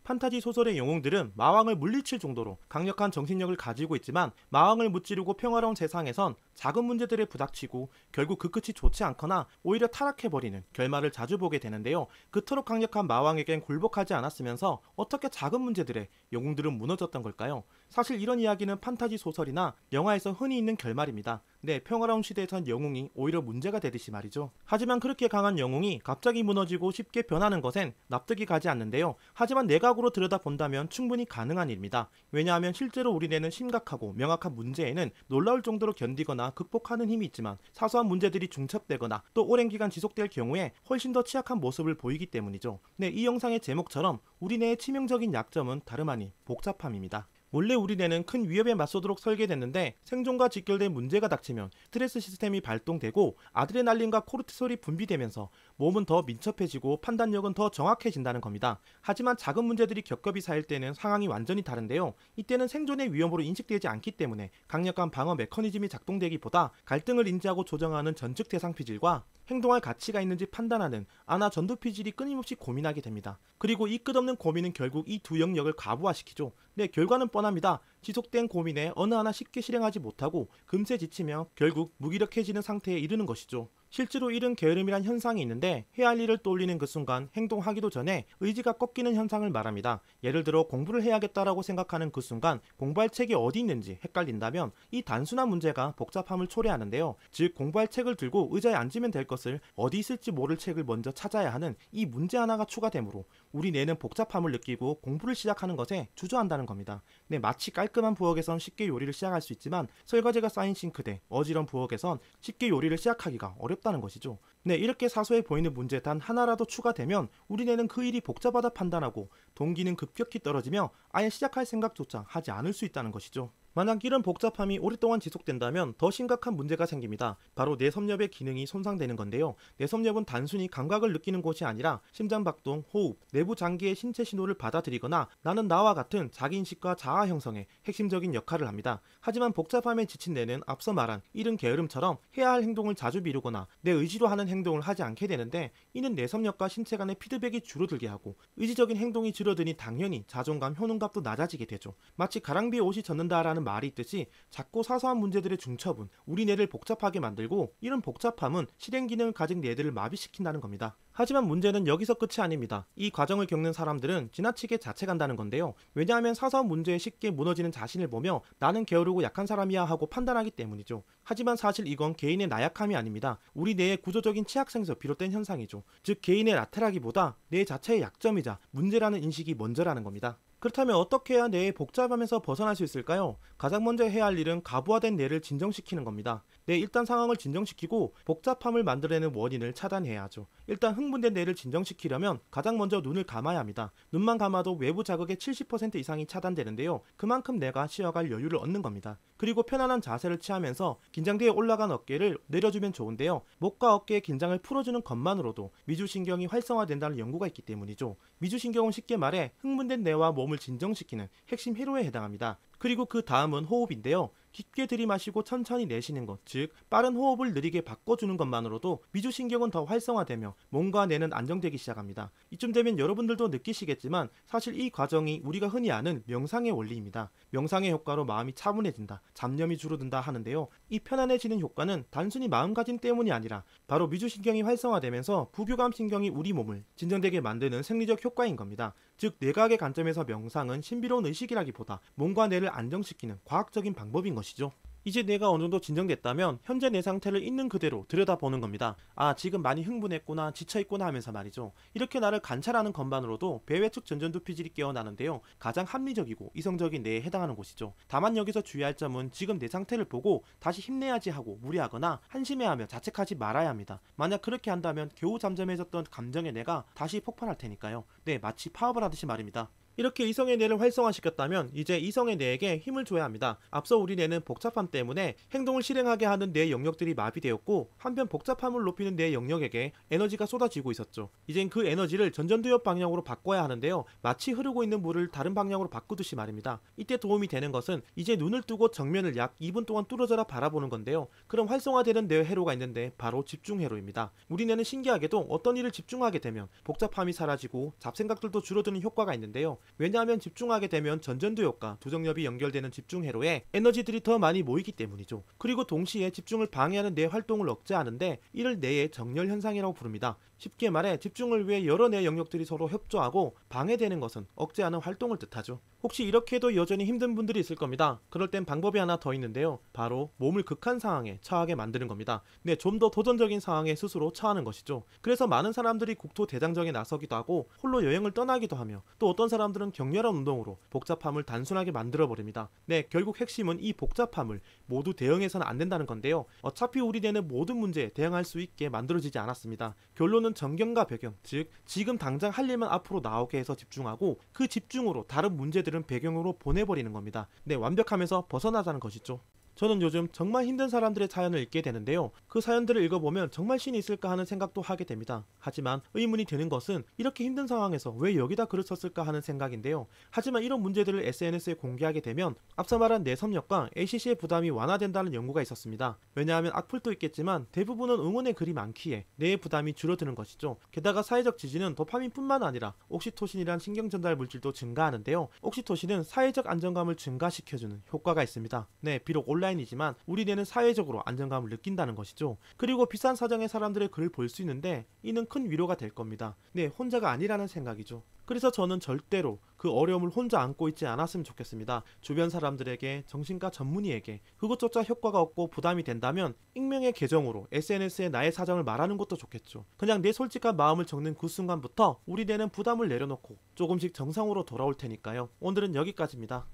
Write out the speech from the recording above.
판타지 소설의 영웅들은 마왕을 물리칠 정도로 강력한 정신력을 가지고 있지만 마왕을 무찌르고 평화로운 세상에선 작은 문제들에 부닥치고 결국 그 끝이 좋지 않거나 오히려 타락해버리는 결말을 자주 보게 되는데요. 그토록 강력한 마왕에겐 굴복하지 않았으면서 어떻게 작은 문제들에 영웅들은 무너졌던 걸까요? 사실 이런 이야기는 판타지 소설이나 영화에서 흔히 있는 결말입니다. 네, 평화로운 시대에선 영웅이 오히려 문제가 되듯이 말이죠. 하지만 그렇게 강한 영웅이 갑자기 무너지고 쉽게 변하는 것엔 납득이 가지 않는데요. 하지만 내각으로 들여다본다면 충분히 가능한 일입니다. 왜냐하면 실제로 우리뇌는 심각하고 명확한 문제에는 놀라울 정도로 견디거나 극복하는 힘이 있지만 사소한 문제들이 중첩되거나 또 오랜 기간 지속될 경우에 훨씬 더 취약한 모습을 보이기 때문이죠. 네, 이 영상의 제목처럼 우리뇌의 치명적인 약점은 다름 아닌 복잡함입니다. 원래 우리 뇌는 큰 위협에 맞서도록 설계됐는데 생존과 직결된 문제가 닥치면 스트레스 시스템이 발동되고 아드레날린과 코르티솔이 분비되면서 몸은 더 민첩해지고 판단력은 더 정확해진다는 겁니다. 하지만 작은 문제들이 겹겹이 쌓일 때는 상황이 완전히 다른데요. 이때는 생존의 위험으로 인식되지 않기 때문에 강력한 방어 메커니즘이 작동되기보다 갈등을 인지하고 조정하는 전측 대상 피질과 행동할 가치가 있는지 판단하는 아나 전두 피질이 끊임없이 고민하게 됩니다. 그리고 이 끝없는 고민은 결국 이 두 영역을 가부화시키죠. 네, 결과는 뻔합니다. 지속된 고민에 어느 하나 쉽게 실행하지 못하고 금세 지치며 결국 무기력해지는 상태에 이르는 것이죠. 실제로 이런 게으름이란 현상이 있는데 해야 할 일을 떠올리는 그 순간 행동하기도 전에 의지가 꺾이는 현상을 말합니다. 예를 들어 공부를 해야겠다라고 생각하는 그 순간 공부할 책이 어디 있는지 헷갈린다면 이 단순한 문제가 복잡함을 초래하는데요. 즉 공부할 책을 들고 의자에 앉으면 될 것을 어디 있을지 모를 책을 먼저 찾아야 하는 이 문제 하나가 추가되므로 우리 뇌는 복잡함을 느끼고 공부를 시작하는 것에 주저한다는 겁니다. 네, 마치 깔끔한 부엌에선 쉽게 요리를 시작할 수 있지만 설거지가 쌓인 싱크대, 어지러운 부엌에선 쉽게 요리를 시작하기가 어렵다는 것이죠. 네, 이렇게 사소해 보이는 문제 단 하나라도 추가되면 우리 뇌는 그 일이 복잡하다 판단하고 동기는 급격히 떨어지며 아예 시작할 생각조차 하지 않을 수 있다는 것이죠. 만약 이런 복잡함이 오랫동안 지속된다면 더 심각한 문제가 생깁니다. 바로 뇌섭렵의 기능이 손상되는 건데요. 뇌섭렵은 단순히 감각을 느끼는 곳이 아니라 심장박동, 호흡, 내부 장기의 신체 신호를 받아들이거나 나는 나와 같은 자기인식과 자아 형성에 핵심적인 역할을 합니다. 하지만 복잡함에 지친 뇌는 앞서 말한 이른 게으름처럼 해야 할 행동을 자주 미루거나 내 의지로 하는 행동을 하지 않게 되는데 이는 뇌섭렵과 신체 간의 피드백이 줄어들게 하고 의지적인 행동이 줄어드니 당연히 자존감, 효능감도 낮아지게 되죠. 마치 가랑비에 옷이 젖는다라는 말이 있듯이 작고 사소한 문제들의 중첩은 우리 뇌를 복잡하게 만들고 이런 복잡함은 실행 기능을 가진 뇌들을 마비시킨다는 겁니다. 하지만 문제는 여기서 끝이 아닙니다. 이 과정을 겪는 사람들은 지나치게 자책한다는 건데요. 왜냐하면 사소한 문제에 쉽게 무너지는 자신을 보며 나는 게으르고 약한 사람이야 하고 판단하기 때문이죠. 하지만 사실 이건 개인의 나약함이 아닙니다. 우리 뇌의 구조적인 취약성에서 비롯된 현상이죠. 즉 개인의 나태라기보다 뇌 자체의 약점이자 문제라는 인식이 먼저라는 겁니다. 그렇다면 어떻게 해야 뇌의 복잡함에서 벗어날 수 있을까요? 가장 먼저 해야 할 일은 가부화된 뇌를 진정시키는 겁니다. 네, 일단 상황을 진정시키고 복잡함을 만들어내는 원인을 차단해야 하죠. 일단 흥분된 뇌를 진정시키려면 가장 먼저 눈을 감아야 합니다. 눈만 감아도 외부 자극의 70% 이상이 차단되는데요. 그만큼 뇌가 쉬어갈 여유를 얻는 겁니다. 그리고 편안한 자세를 취하면서 긴장되어 올라간 어깨를 내려주면 좋은데요. 목과 어깨의 긴장을 풀어주는 것만으로도 미주신경이 활성화된다는 연구가 있기 때문이죠. 미주신경은 쉽게 말해 흥분된 뇌와 몸을 진정시키는 핵심 회로에 해당합니다. 그리고 그 다음은 호흡인데요. 깊게 들이마시고 천천히 내쉬는 것, 즉 빠른 호흡을 느리게 바꿔주는 것만으로도 미주신경은 더 활성화되며 몸과 뇌는 안정되기 시작합니다. 이쯤 되면 여러분들도 느끼시겠지만 사실 이 과정이 우리가 흔히 아는 명상의 원리입니다. 명상의 효과로 마음이 차분해진다, 잡념이 줄어든다 하는데요. 이 편안해지는 효과는 단순히 마음가짐 때문이 아니라 바로 미주신경이 활성화되면서 부교감신경이 우리 몸을 진정되게 만드는 생리적 효과인 겁니다. 즉 뇌과학의 관점에서 명상은 신비로운 의식이라기보다 몸과 뇌를 안정시키는 과학적인 방법인 것이죠. 이제 내가 어느 정도 진정됐다면 현재 내 상태를 있는 그대로 들여다보는 겁니다. 아, 지금 많이 흥분했구나, 지쳐있구나 하면서 말이죠. 이렇게 나를 관찰하는 것만으로도 배외측 전전두피질이 깨어나는데요. 가장 합리적이고 이성적인 뇌에 해당하는 곳이죠. 다만 여기서 주의할 점은 지금 내 상태를 보고 다시 힘내야지 하고 무리하거나 한심해하며 자책하지 말아야 합니다. 만약 그렇게 한다면 겨우 잠잠해졌던 감정의 뇌가 다시 폭발할 테니까요. 네, 마치 파업을 하듯이 말입니다. 이렇게 이성의 뇌를 활성화시켰다면 이제 이성의 뇌에게 힘을 줘야 합니다. 앞서 우리 뇌는 복잡함 때문에 행동을 실행하게 하는 뇌 영역들이 마비되었고 한편 복잡함을 높이는 뇌 영역에게 에너지가 쏟아지고 있었죠. 이젠 그 에너지를 전전두엽 방향으로 바꿔야 하는데요. 마치 흐르고 있는 물을 다른 방향으로 바꾸듯이 말입니다. 이때 도움이 되는 것은 이제 눈을 뜨고 정면을 약 2분 동안 뚫어져라 바라보는 건데요. 그럼 활성화되는 뇌 회로가 있는데 바로 집중 회로입니다. 우리 뇌는 신기하게도 어떤 일을 집중하게 되면 복잡함이 사라지고 잡생각들도 줄어드는 효과가 있는데요. 왜냐하면 집중하게 되면 전전두 효과, 두정엽이 연결되는 집중회로에 에너지들이 더 많이 모이기 때문이죠. 그리고 동시에 집중을 방해하는 뇌 활동을 억제하는데 이를 뇌의 정렬 현상이라고 부릅니다. 쉽게 말해 집중을 위해 여러 뇌 영역들이 서로 협조하고 방해되는 것은 억제하는 활동을 뜻하죠. 혹시 이렇게 해도 여전히 힘든 분들이 있을 겁니다. 그럴 땐 방법이 하나 더 있는데요. 바로 몸을 극한 상황에 처하게 만드는 겁니다. 네, 좀 더 도전적인 상황에 스스로 처하는 것이죠. 그래서 많은 사람들이 국토 대장정에 나서기도 하고 홀로 여행을 떠나기도 하며 또 어떤 사람들은 격렬한 운동으로 복잡함을 단순하게 만들어버립니다. 네, 결국 핵심은 이 복잡함을 모두 대응해서는 안 된다는 건데요. 어차피 우리 뇌는 모든 문제에 대응할 수 있게 만들어지지 않았습니다. 결론은 정경과 배경, 즉 지금 당장 할 일만 앞으로 나오게 해서 집중하고 그 집중으로 다른 문제들은 배경으로 보내버리는 겁니다. 네, 완벽함에서 벗어나자는 것이죠. 저는 요즘 정말 힘든 사람들의 사연을 읽게 되는데요. 그 사연들을 읽어보면 정말 신이 있을까 하는 생각도 하게 됩니다. 하지만 의문이 드는 것은 이렇게 힘든 상황에서 왜 여기다 글을 썼을까 하는 생각인데요. 하지만 이런 문제들을 SNS에 공개하게 되면 앞서 말한 내섬력과 ACC의 부담이 완화된다는 연구가 있었습니다. 왜냐하면 악플도 있겠지만 대부분은 응원의 글이 많기에 뇌의 부담이 줄어드는 것이죠. 게다가 사회적 지지는 도파민뿐만 아니라 옥시토신이란 신경전달 물질도 증가하는데요. 옥시토신은 사회적 안정감을 증가시켜주는 효과가 있습니다. 네, 비록 온라인이지만 우리 뇌는 사회적으로 안정감을 느낀다는 것이죠. 그리고 비싼 사정의 사람들의 글을 볼 수 있는데 이는 큰 위로가 될 겁니다. 네, 혼자가 아니라는 생각이죠. 그래서 저는 절대로 그 어려움을 혼자 안고 있지 않았으면 좋겠습니다. 주변 사람들에게, 정신과 전문의에게 그것조차 효과가 없고 부담이 된다면 익명의 계정으로 SNS에 나의 사정을 말하는 것도 좋겠죠. 그냥 내 솔직한 마음을 적는 그 순간부터 우리 뇌는 부담을 내려놓고 조금씩 정상으로 돌아올 테니까요. 오늘은 여기까지입니다.